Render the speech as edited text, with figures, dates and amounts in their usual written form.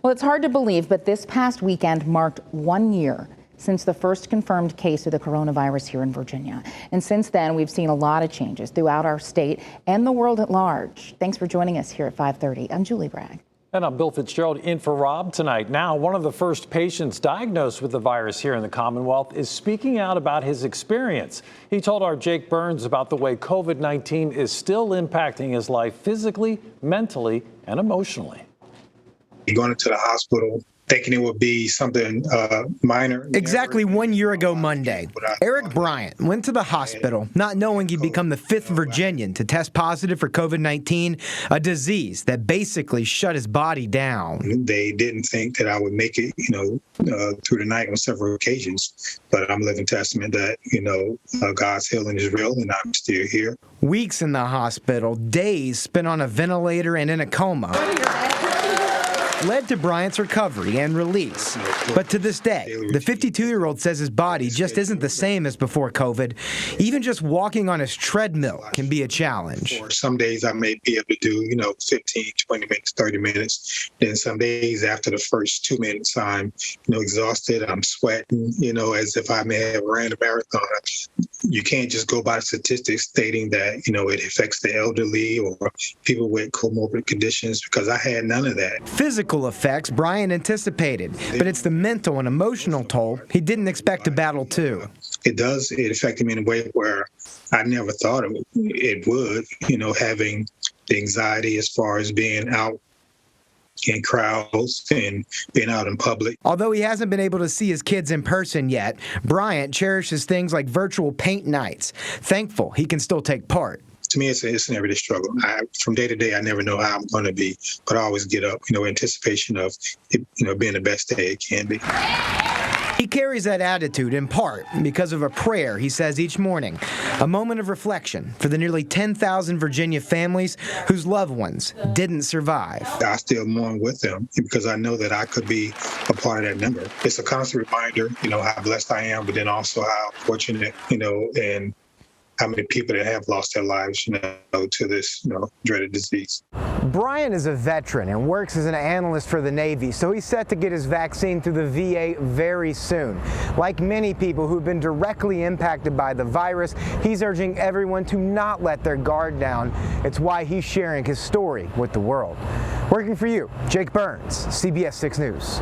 Well, it's hard to believe, but this past weekend marked 1 year since the first confirmed case of the coronavirus here in Virginia. And since then, we've seen a lot of changes throughout our state and the world at large. Thanks for joining us here at 5:30. I'm Julie Bragg. And I'm Bill Fitzgerald in for Rob tonight. Now, one of the first patients diagnosed with the virus here in the Commonwealth is speaking out about his experience. He told our Jake Burns about the way COVID-19 is still impacting his life physically, mentally, and emotionally. Going into the hospital, thinking it would be something minor. Exactly 1 year ago Monday, Eric Bryant went to the hospital not knowing he'd become the 5th Virginian to test positive for COVID-19, a disease that basically shut his body down. They didn't think that I would make it, through the night on several occasions. But I'm a living testament that, God's healing is real and I'm still here. Weeks in the hospital, days spent on a ventilator and in a coma, led to Bryant's recovery and release. But to this day, the 52-year-old says his body just isn't the same as before COVID. Even just walking on his treadmill can be a challenge. Some days I may be able to do, 15, 20 minutes, 30 minutes. Then some days after the first 2 minutes, I'm, exhausted. I'm sweating, as if I may have ran a marathon. You can't just go by statistics stating that, it affects the elderly or people with comorbid conditions, because I had none of that. Physical effects Bryant anticipated, but it's the mental and emotional toll he didn't expect to battle too. It affected me in a way where I never thought it would, having the anxiety as far as being out in crowds and being out in public. Although he hasn't been able to see his kids in person yet, Bryant cherishes things like virtual paint nights, thankful he can still take part. To me, it's an everyday struggle. From day to day, I never know how I'm going to be, but I always get up, in anticipation of it, being the best day it can be. He carries that attitude in part because of a prayer he says each morning, a moment of reflection for the nearly 10,000 Virginia families whose loved ones didn't survive. I still mourn with them because I know that I could be a part of that number. It's a constant reminder, how blessed I am, but then also how fortunate, and how many people that have lost their lives, to this, dreaded disease. Bryant is a veteran and works as an analyst for the Navy, so he's set to get his vaccine through the VA very soon. Like many people who've been directly impacted by the virus, he's urging everyone to not let their guard down. It's why he's sharing his story with the world. Working for you, Jake Burns, CBS 6 News.